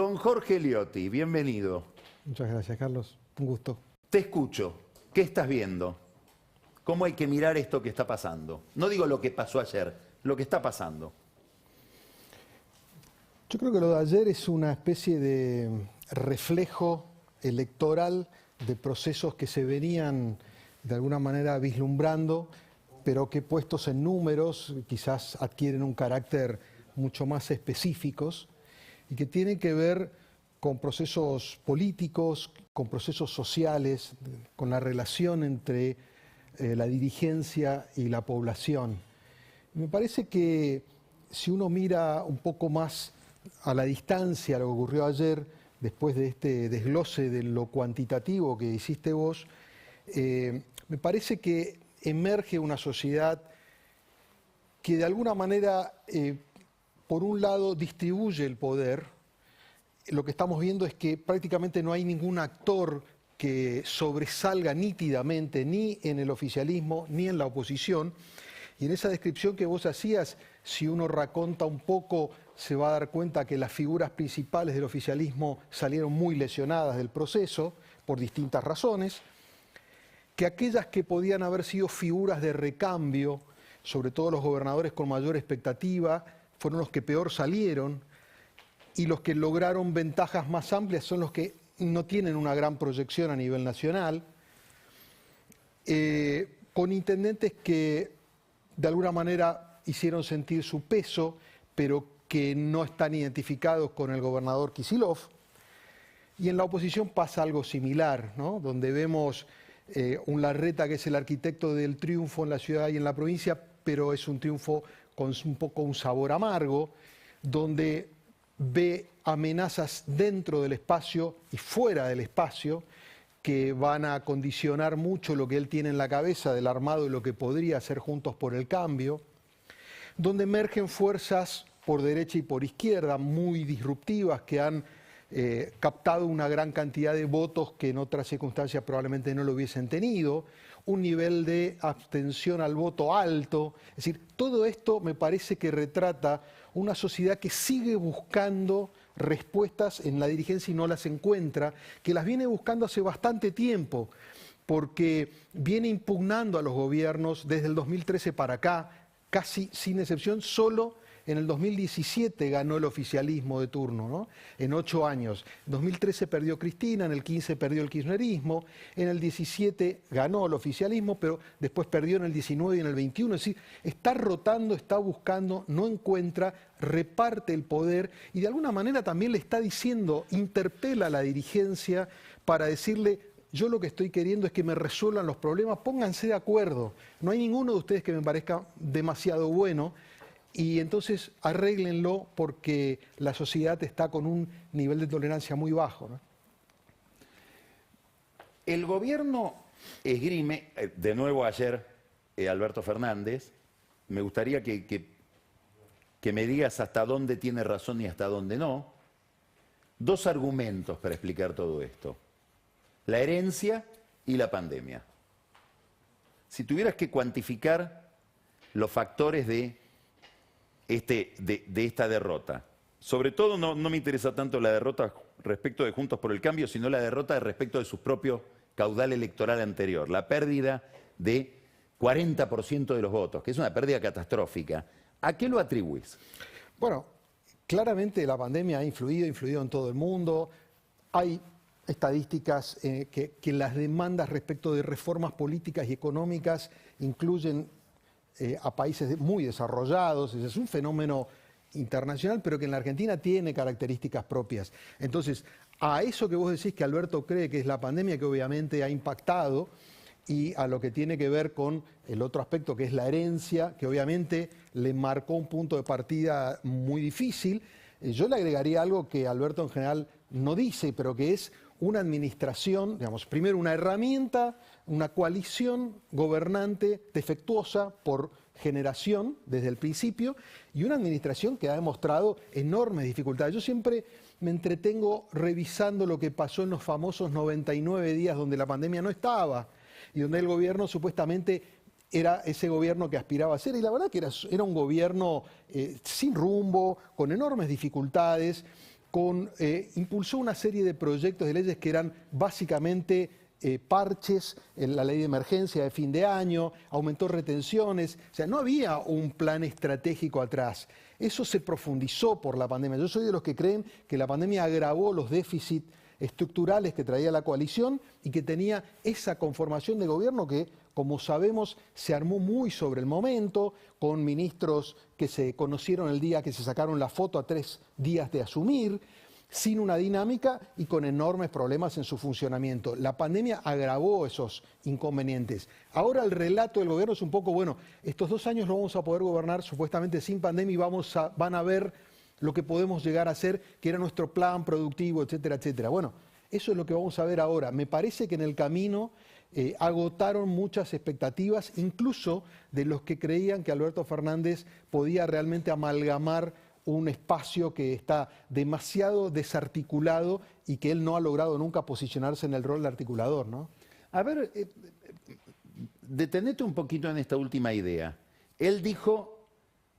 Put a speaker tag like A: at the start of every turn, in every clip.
A: Don Jorge Liotti, bienvenido.
B: Muchas gracias, Carlos. Un gusto.
A: Te escucho. ¿Qué estás viendo? ¿Cómo hay que mirar esto que está pasando? No digo lo que pasó ayer, lo que está pasando.
B: Yo creo que lo de ayer es una especie de reflejo electoral de procesos que se venían de alguna manera vislumbrando, pero que puestos en números quizás adquieren un carácter mucho más específicos y que tienen que ver con procesos políticos, con procesos sociales, con la relación entre la dirigencia y la población. Me parece que si uno mira un poco más a la distancia lo que ocurrió ayer, después de este desglose de lo cuantitativo que hiciste vos, me parece que emerge una sociedad que de alguna manera, por un lado, distribuye el poder. Lo que estamos viendo es que prácticamente no hay ningún actor que sobresalga nítidamente ni en el oficialismo ni en la oposición. Y en esa descripción que vos hacías, si uno raconta un poco, se va a dar cuenta que las figuras principales del oficialismo salieron muy lesionadas del proceso por distintas razones, que aquellas que podían haber sido figuras de recambio, sobre todo los gobernadores con mayor expectativa, fueron los que peor salieron, y los que lograron ventajas más amplias son los que no tienen una gran proyección a nivel nacional, con intendentes que de alguna manera hicieron sentir su peso, pero que no están identificados con el gobernador Kicillof. Y en la oposición pasa algo similar, ¿no? Donde vemos un Larreta que es el arquitecto del triunfo en la ciudad y en la provincia, pero es un triunfo con un poco un sabor amargo, donde ve amenazas dentro del espacio y fuera del espacio que van a condicionar mucho lo que él tiene en la cabeza del armado y lo que podría hacer Juntos por el Cambio, donde emergen fuerzas por derecha y por izquierda muy disruptivas que han captado una gran cantidad de votos que en otras circunstancias probablemente no lo hubiesen tenido, un nivel de abstención al voto alto. Es decir, todo esto me parece que retrata una sociedad que sigue buscando respuestas en la dirigencia y no las encuentra, que las viene buscando hace bastante tiempo, porque viene impugnando a los gobiernos desde el 2013 para acá, casi sin excepción. Solo en el 2017 ganó el oficialismo de turno, ¿no? En 8 años. En 2013 perdió Cristina, en el 15 perdió el kirchnerismo, en el 17 ganó el oficialismo, pero después perdió en el 19 y en el 21. Es decir, está rotando, está buscando, no encuentra, reparte el poder y de alguna manera también le está diciendo, interpela a la dirigencia para decirle: yo lo que estoy queriendo es que me resuelvan los problemas, pónganse de acuerdo. No hay ninguno de ustedes que me parezca demasiado bueno, y entonces arréglenlo porque la sociedad está con un nivel de tolerancia muy bajo, ¿no?
A: El gobierno esgrime, de nuevo ayer, Alberto Fernández, me gustaría que me digas hasta dónde tiene razón y hasta dónde no. 2 argumentos para explicar todo esto: la herencia y la pandemia. Si tuvieras que cuantificar los factores de esta derrota, sobre todo no me interesa tanto la derrota respecto de Juntos por el Cambio, sino la derrota respecto de su propio caudal electoral anterior, la pérdida de 40% de los votos, que es una pérdida catastrófica. ¿A qué lo atribuís?
B: Bueno, claramente la pandemia ha influido en todo el mundo. Hay estadísticas que las demandas respecto de reformas políticas y económicas incluyen a países muy desarrollados. Es un fenómeno internacional, pero que en la Argentina tiene características propias. Entonces, a eso que vos decís que Alberto cree que es la pandemia, que obviamente ha impactado, y a lo que tiene que ver con el otro aspecto, que es la herencia, que obviamente le marcó un punto de partida muy difícil, yo le agregaría algo que Alberto en general no dice, pero que es una administración, digamos, primero una herramienta, una coalición gobernante defectuosa por generación desde el principio, y una administración que ha demostrado enormes dificultades. Yo siempre me entretengo revisando lo que pasó en los famosos 99 días donde la pandemia no estaba y donde el gobierno supuestamente era ese gobierno que aspiraba a ser, y la verdad que era un gobierno sin rumbo, con enormes dificultades, impulsó una serie de proyectos de leyes que eran básicamente parches en la ley de emergencia de fin de año, aumentó retenciones, o sea, no había un plan estratégico atrás. Eso se profundizó por la pandemia. Yo soy de los que creen que la pandemia agravó los déficits estructurales que traía la coalición y que tenía esa conformación de gobierno que, como sabemos, se armó muy sobre el momento, con ministros que se conocieron el día que se sacaron la foto a 3 días de asumir, sin una dinámica y con enormes problemas en su funcionamiento. La pandemia agravó esos inconvenientes. Ahora el relato del gobierno es un poco, bueno, estos 2 años lo vamos a poder gobernar supuestamente sin pandemia y van a ver lo que podemos llegar a hacer, que era nuestro plan productivo, etcétera, etcétera. Bueno, eso es lo que vamos a ver ahora. Me parece que en el camino agotaron muchas expectativas, incluso de los que creían que Alberto Fernández podía realmente amalgamar un espacio que está demasiado desarticulado y que él no ha logrado nunca posicionarse en el rol de articulador, ¿no?
A: A ver, detenete un poquito en esta última idea. Él dijo,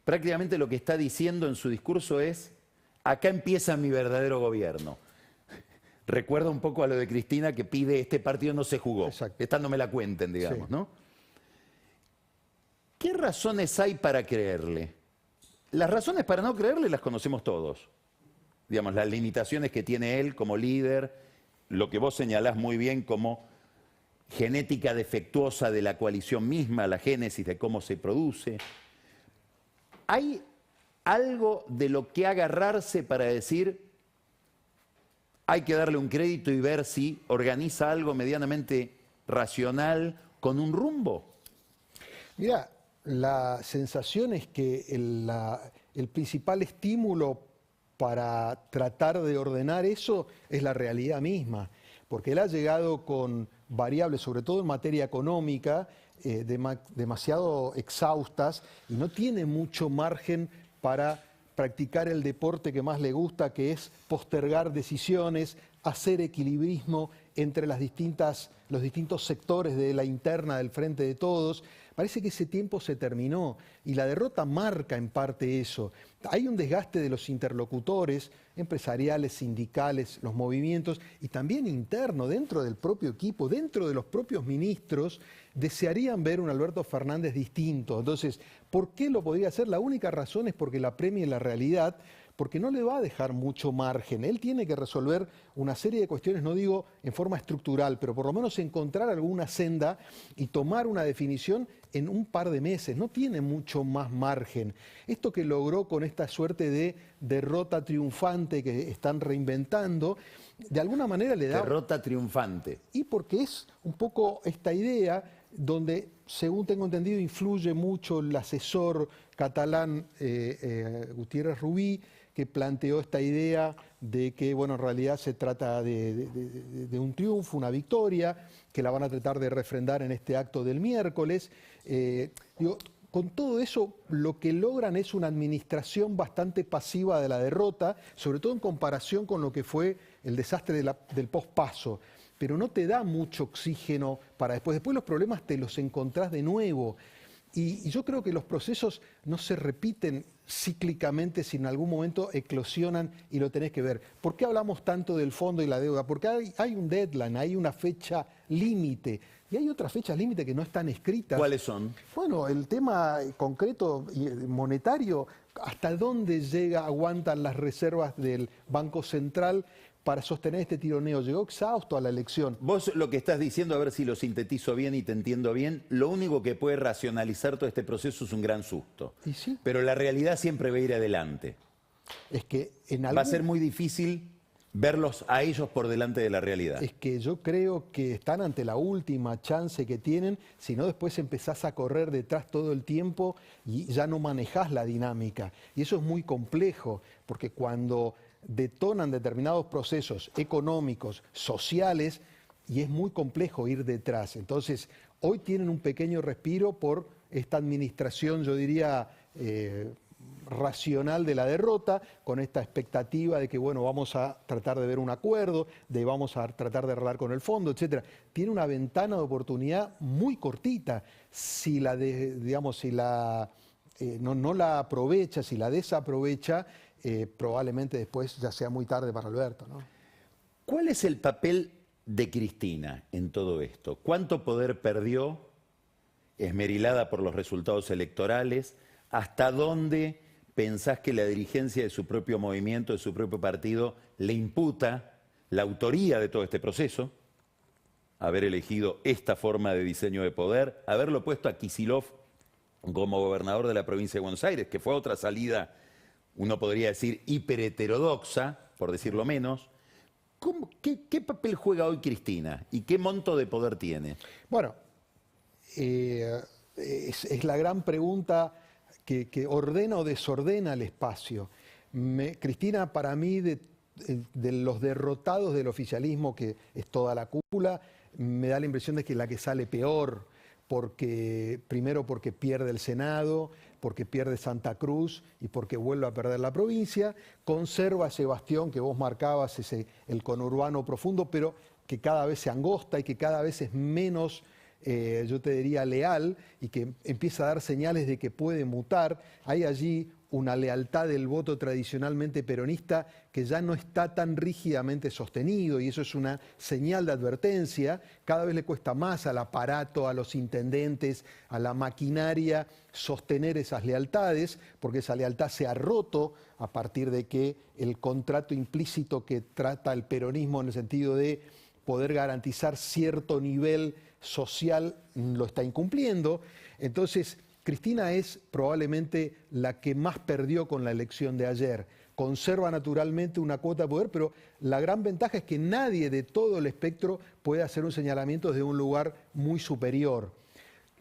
A: prácticamente lo que está diciendo en su discurso es, acá empieza mi verdadero gobierno. Recuerda un poco a lo de Cristina que pide, este partido no se jugó.
B: Exacto.
A: Esta no me la cuenten, digamos,
B: Sí.
A: ¿no? ¿Qué razones hay para creerle? Las razones para no creerle las conocemos todos. Digamos, las limitaciones que tiene él como líder, lo que vos señalás muy bien como genética defectuosa de la coalición misma, la génesis de cómo se produce. ¿Hay algo de lo que agarrarse para decir hay que darle un crédito y ver si organiza algo medianamente racional con un rumbo?
B: Mira, la sensación es que el principal estímulo para tratar de ordenar eso es la realidad misma, porque él ha llegado con variables, sobre todo en materia económica, demasiado exhaustas y no tiene mucho margen para practicar el deporte que más le gusta, que es postergar decisiones, hacer equilibrismo entre los distintos sectores de la interna del Frente de Todos. Parece que ese tiempo se terminó y la derrota marca en parte eso. Hay un desgaste de los interlocutores empresariales, sindicales, los movimientos y también interno, dentro del propio equipo, dentro de los propios ministros, desearían ver un Alberto Fernández distinto. Entonces, ¿por qué lo podría hacer? La única razón es porque la premia la realidad, porque no le va a dejar mucho margen. Él tiene que resolver una serie de cuestiones, no digo en forma estructural, pero por lo menos encontrar alguna senda y tomar una definición en un par de meses. No tiene mucho más margen. Esto que logró con esta suerte de derrota triunfante que están reinventando, de alguna manera le da...
A: Derrota triunfante.
B: Y porque es un poco esta idea donde, según tengo entendido, influye mucho el asesor catalán Gutiérrez Rubí, que planteó esta idea de que, bueno, en realidad se trata de un triunfo, una victoria, que la van a tratar de refrendar en este acto del miércoles. Con todo eso, lo que logran es una administración bastante pasiva de la derrota, sobre todo en comparación con lo que fue el desastre del pospaso. Pero no te da mucho oxígeno para después. Después los problemas te los encontrás de nuevo. Y yo creo que los procesos no se repiten cíclicamente, si en algún momento eclosionan y lo tenés que ver. ¿Por qué hablamos tanto del fondo y la deuda? Porque hay un deadline, hay una fecha límite. Y hay otras fechas límite que no están escritas.
A: ¿Cuáles son?
B: Bueno, el tema concreto y monetario, ¿hasta dónde aguantan las reservas del Banco Central para sostener este tironeo? Llegó exhausto a la elección.
A: Vos lo que estás diciendo, a ver si lo sintetizo bien y te entiendo bien, lo único que puede racionalizar todo este proceso es un gran susto.
B: ¿Y sí?
A: Pero la realidad siempre va a ir adelante.
B: Es que
A: Va a ser muy difícil verlos a ellos por delante de la realidad.
B: Es que yo creo que están ante la última chance que tienen, si no después empezás a correr detrás todo el tiempo y ya no manejás la dinámica. Y eso es muy complejo, porque cuando detonan determinados procesos económicos, sociales, y es muy complejo ir detrás. Entonces, hoy tienen un pequeño respiro por esta administración, yo diría, racional de la derrota, con esta expectativa de que, bueno, vamos a tratar de ver un acuerdo, de vamos a tratar de arreglar con el fondo, etcétera. Tiene una ventana de oportunidad muy cortita. Si la no la aprovecha, si la desaprovecha, probablemente después ya sea muy tarde para Alberto, ¿no?
A: ¿Cuál es el papel de Cristina en todo esto? ¿Cuánto poder perdió, esmerilada por los resultados electorales? ¿Hasta dónde pensás que la dirigencia de su propio movimiento, de su propio partido, le imputa la autoría de todo este proceso? Haber elegido esta forma de diseño de poder, haberlo puesto a Kicillof como gobernador de la provincia de Buenos Aires, que fue otra salida, uno podría decir, hiperheterodoxa, por decirlo menos. ¿Qué papel juega hoy Cristina y qué monto de poder tiene?
B: Bueno, es la gran pregunta que ordena o desordena el espacio. Cristina, para mí, de los derrotados del oficialismo, que es toda la cúpula, me da la impresión de que es la que sale peor, primero porque pierde el Senado, porque pierde Santa Cruz y porque vuelve a perder la provincia. Conserva ese bastión que vos marcabas, el conurbano profundo, pero que cada vez se angosta y que cada vez es menos, yo te diría, leal, y que empieza a dar señales de que puede mutar. Hay allí una lealtad del voto tradicionalmente peronista que ya no está tan rígidamente sostenido, y eso es una señal de advertencia. Cada vez le cuesta más al aparato, a los intendentes, a la maquinaria sostener esas lealtades, porque esa lealtad se ha roto a partir de que el contrato implícito que trata el peronismo en el sentido de poder garantizar cierto nivel social lo está incumpliendo. Entonces, Cristina es probablemente la que más perdió con la elección de ayer. Conserva naturalmente una cuota de poder, pero la gran ventaja es que nadie de todo el espectro puede hacer un señalamiento desde un lugar muy superior.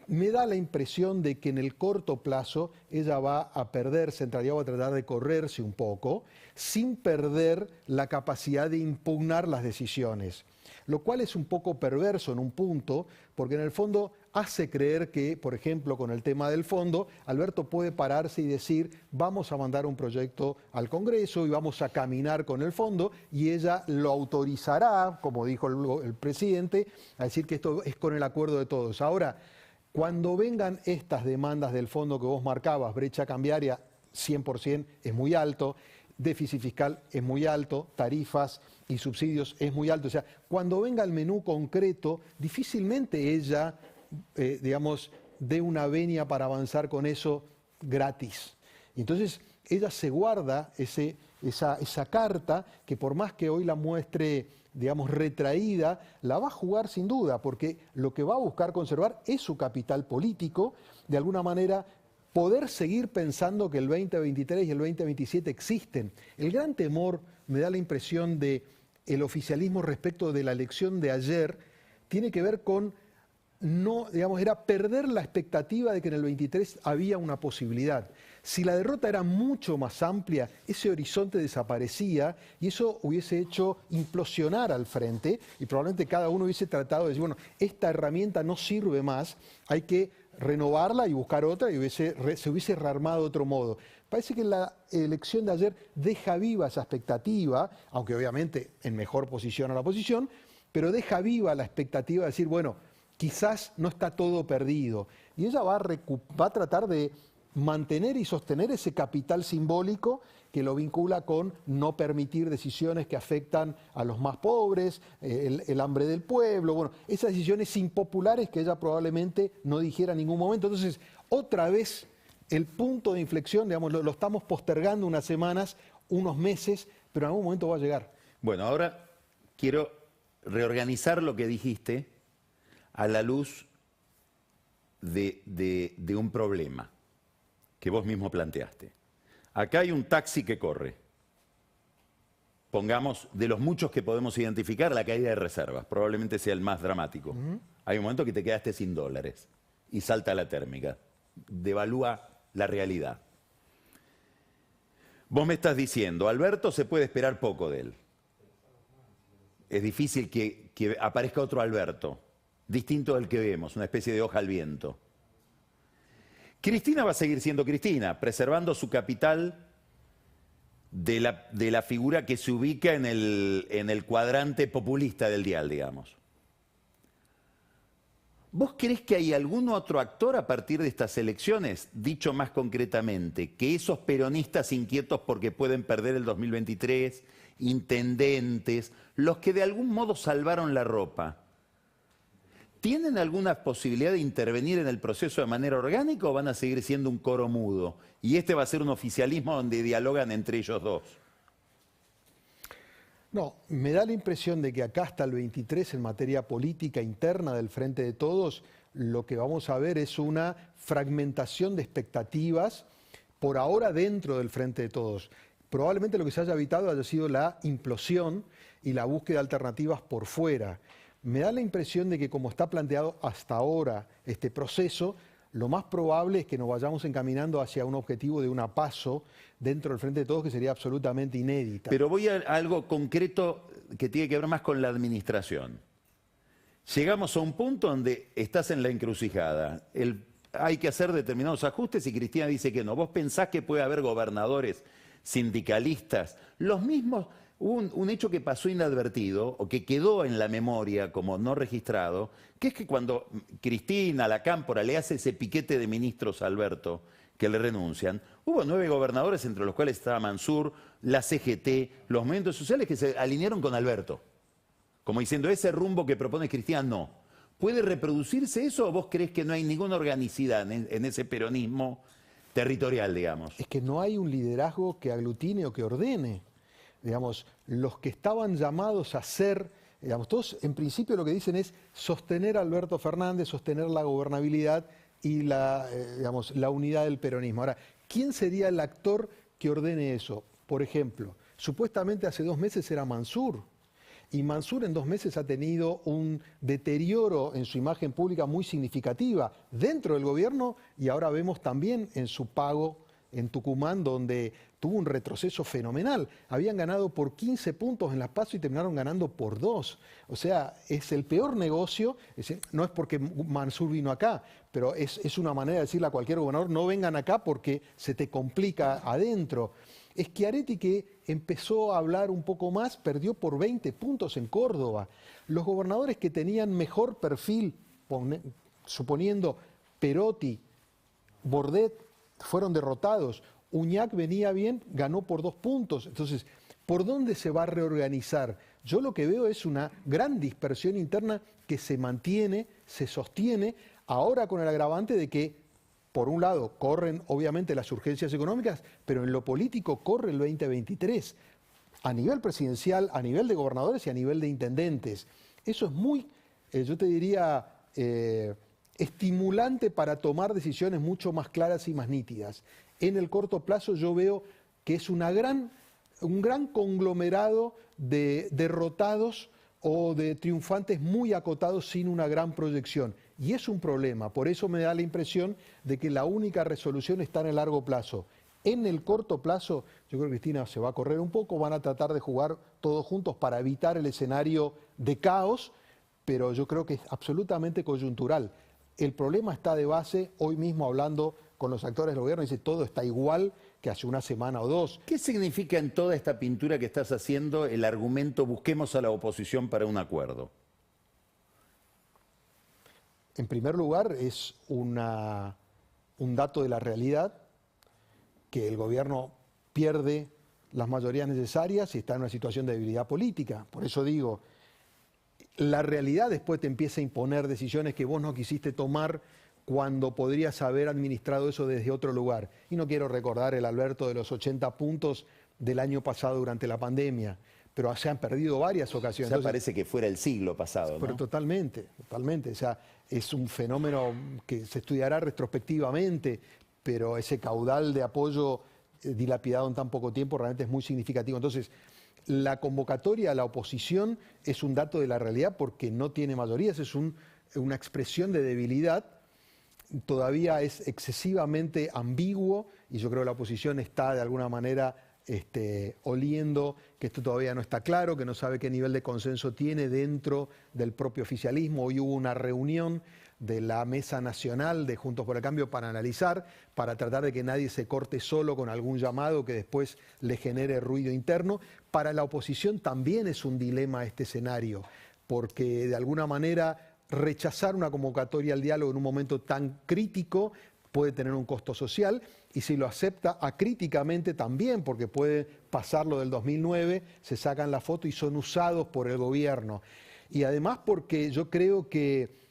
B: Me da la impresión de que en el corto plazo ella va a perderse, en realidad va a tratar de correrse un poco, sin perder la capacidad de impugnar las decisiones. Lo cual es un poco perverso en un punto, porque en el fondo hace creer que, por ejemplo, con el tema del fondo, Alberto puede pararse y decir, vamos a mandar un proyecto al Congreso y vamos a caminar con el fondo, y ella lo autorizará, como dijo el presidente, a decir que esto es con el acuerdo de todos. Ahora, cuando vengan estas demandas del fondo que vos marcabas, brecha cambiaria 100% es muy alto, déficit fiscal es muy alto, tarifas y subsidios es muy alto. O sea, cuando venga el menú concreto, difícilmente ella, digamos, dé una venia para avanzar con eso gratis. Y entonces ella se guarda esa carta que, por más que hoy la muestre, digamos, retraída, la va a jugar sin duda, porque lo que va a buscar conservar es su capital político, de alguna manera poder seguir pensando que el 2023 y el 2027 existen. El gran temor, me da la impresión, de el oficialismo respecto de la elección de ayer, tiene que ver con no, digamos, era perder la expectativa de que en el 23 había una posibilidad. Si la derrota era mucho más amplia, ese horizonte desaparecía y eso hubiese hecho implosionar al frente, y probablemente cada uno hubiese tratado de decir, bueno, esta herramienta no sirve más, hay que renovarla y buscar otra, y se hubiese rearmado de otro modo. Parece que la elección de ayer deja viva esa expectativa, aunque obviamente en mejor posición a la oposición, pero deja viva la expectativa de decir, bueno, quizás no está todo perdido. Y ella va a tratar de mantener y sostener ese capital simbólico que lo vincula con no permitir decisiones que afectan a los más pobres, el hambre del pueblo, bueno, esas decisiones impopulares que ella probablemente no dijera en ningún momento. Entonces, otra vez, el punto de inflexión, digamos, lo estamos postergando unas semanas, unos meses, pero en algún momento va a llegar.
A: Bueno, ahora quiero reorganizar lo que dijiste a la luz de un problema que vos mismo planteaste. Acá hay un taxi que corre. Pongamos, de los muchos que podemos identificar, la caída de reservas. Probablemente sea el más dramático. Hay un momento que te quedaste sin dólares y salta la térmica. Devalúa la realidad. Vos me estás diciendo, Alberto se puede esperar poco de él. Es difícil que aparezca otro Alberto, distinto del que vemos, una especie de hoja al viento. Cristina va a seguir siendo Cristina, preservando su capital de la figura que se ubica en el cuadrante populista del dial, digamos. ¿Vos creés que hay algún otro actor a partir de estas elecciones, dicho más concretamente, que esos peronistas inquietos porque pueden perder el 2023, intendentes, los que de algún modo salvaron la ropa, ¿tienen alguna posibilidad de intervenir en el proceso de manera orgánica o van a seguir siendo un coro mudo? Y este va a ser un oficialismo donde dialogan entre ellos dos.
B: No, me da la impresión de que acá hasta el 23 en materia política interna del Frente de Todos, lo que vamos a ver es una fragmentación de expectativas por ahora dentro del Frente de Todos. Probablemente lo que se haya evitado haya sido la implosión y la búsqueda de alternativas por fuera. Me da la impresión de que como está planteado hasta ahora este proceso, lo más probable es que nos vayamos encaminando hacia un objetivo de una PASO dentro del Frente de Todos que sería absolutamente inédita.
A: Pero voy a algo concreto que tiene que ver más con la administración. Llegamos a un punto donde estás en la encrucijada. Hay que hacer determinados ajustes y Cristina dice que no. ¿Vos pensás que puede haber gobernadores sindicalistas? Los mismos, un hecho que pasó inadvertido o que quedó en la memoria como no registrado, que es que cuando Cristina, la Cámpora, le hace ese piquete de ministros a Alberto, que le renuncian, hubo 9 gobernadores, entre los cuales estaba Mansur, la CGT, los movimientos sociales que se alinearon con Alberto. Como diciendo, ese rumbo que propone Cristina, no. ¿Puede reproducirse eso o vos creés que no hay ninguna organicidad en ese peronismo territorial, digamos?
B: Es que no hay un liderazgo que aglutine o que ordene. Digamos, los que estaban llamados a ser, digamos, todos en principio lo que dicen es sostener a Alberto Fernández, sostener la gobernabilidad y la unidad del peronismo. Ahora, ¿quién sería el actor que ordene eso? Por ejemplo, supuestamente hace 2 meses era Mansur. Y Mansur en 2 meses ha tenido un deterioro en su imagen pública muy significativa dentro del gobierno y ahora vemos también en su pago en Tucumán, donde tuvo un retroceso fenomenal. Habían ganado por 15 puntos en las PASO y terminaron ganando por 2. O sea, es el peor negocio. No es porque Mansur vino acá, pero es una manera de decirle a cualquier gobernador, no vengan acá porque se te complica adentro. Schiaretti, que empezó a hablar un poco más, perdió por 20 puntos en Córdoba. Los gobernadores que tenían mejor perfil, suponiendo Perotti, Bordet, fueron derrotados. Uñac venía bien, ganó por 2 puntos. Entonces, ¿por dónde se va a reorganizar? Yo lo que veo es una gran dispersión interna que se mantiene, se sostiene, ahora con el agravante de que por un lado, corren obviamente las urgencias económicas, pero en lo político corre el 2023, a nivel presidencial, a nivel de gobernadores y a nivel de intendentes. Eso es muy, yo te diría, estimulante para tomar decisiones mucho más claras y más nítidas. En el corto plazo yo veo que es un gran conglomerado de derrotados o de triunfantes muy acotados sin una gran proyección. Y es un problema, por eso me da la impresión de que la única resolución está en el largo plazo. En el corto plazo, yo creo que Cristina se va a correr un poco, van a tratar de jugar todos juntos para evitar el escenario de caos, pero yo creo que es absolutamente coyuntural. El problema está de base, hoy mismo hablando con los actores del gobierno, dice todo está igual que hace una semana o 2.
A: ¿Qué significa en toda esta pintura que estás haciendo el argumento busquemos a la oposición para un acuerdo?
B: En primer lugar, es un dato de la realidad, que el gobierno pierde las mayorías necesarias y está en una situación de debilidad política. Por eso digo, la realidad después te empieza a imponer decisiones que vos no quisiste tomar cuando podrías haber administrado eso desde otro lugar. Y no quiero recordar el Alberto de los 80 puntos del año pasado durante la pandemia, pero se han perdido varias ocasiones.
A: O sea, parece que fuera el siglo pasado, ¿no?
B: Pero totalmente, totalmente. O sea, es un fenómeno que se estudiará retrospectivamente, pero ese caudal de apoyo dilapidado en tan poco tiempo realmente es muy significativo. Entonces, la convocatoria a la oposición es un dato de la realidad porque no tiene mayorías, es una expresión de debilidad. Todavía es excesivamente ambiguo y yo creo que la oposición está de alguna manera oliendo que esto todavía no está claro, que no sabe qué nivel de consenso tiene dentro del propio oficialismo. Hoy hubo una reunión de la Mesa Nacional de Juntos por el Cambio para analizar, para tratar de que nadie se corte solo con algún llamado que después le genere ruido interno. Para la oposición también es un dilema este escenario, porque de alguna manera rechazar una convocatoria al diálogo en un momento tan crítico puede tener un costo social, y si lo acepta acríticamente también, porque puede pasar lo del 2009, se sacan la foto y son usados por el gobierno. Y además porque yo creo que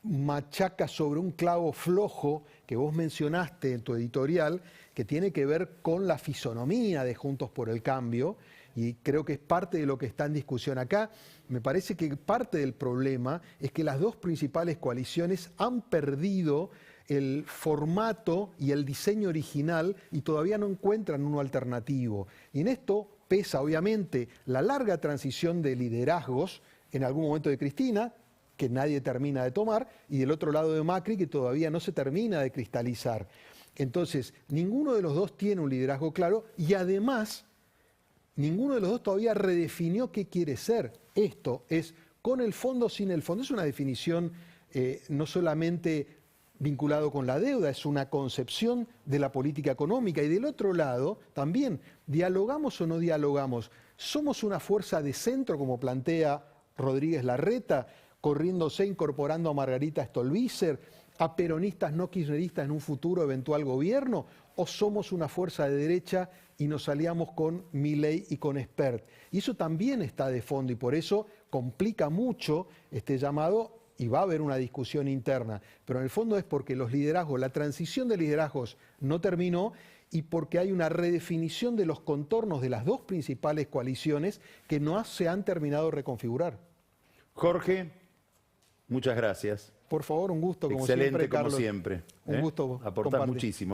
B: machaca sobre un clavo flojo que vos mencionaste en tu editorial, que tiene que ver con la fisonomía de Juntos por el Cambio, y creo que es parte de lo que está en discusión acá. Me parece que parte del problema es que las dos principales coaliciones han perdido el formato y el diseño original y todavía no encuentran uno alternativo. Y en esto pesa obviamente la larga transición de liderazgos en algún momento de Cristina, que nadie termina de tomar, y del otro lado de Macri, que todavía no se termina de cristalizar. Entonces, ninguno de los dos tiene un liderazgo claro, y además, ninguno de los dos todavía redefinió qué quiere ser. Esto es con el fondo, sin el fondo. Es una definición no solamente vinculado con la deuda, es una concepción de la política económica. Y del otro lado, también, ¿dialogamos o no dialogamos? ¿Somos una fuerza de centro, como plantea Rodríguez Larreta, corriéndose, incorporando a Margarita Stolbizer, a peronistas no kirchneristas en un futuro eventual gobierno? ¿O somos una fuerza de derecha y nos aliamos con Milei y con Espert? Y eso también está de fondo, y por eso complica mucho este llamado, y va a haber una discusión interna. Pero en el fondo es porque los liderazgos, la transición de liderazgos no terminó, y porque hay una redefinición de los contornos de las dos principales coaliciones que no se han terminado de reconfigurar.
A: Jorge, muchas gracias.
B: Por favor, un gusto, como
A: Excelente,
B: siempre,
A: como
B: Carlos.
A: siempre.
B: Un gusto
A: Aportás
B: compartir.
A: muchísimo.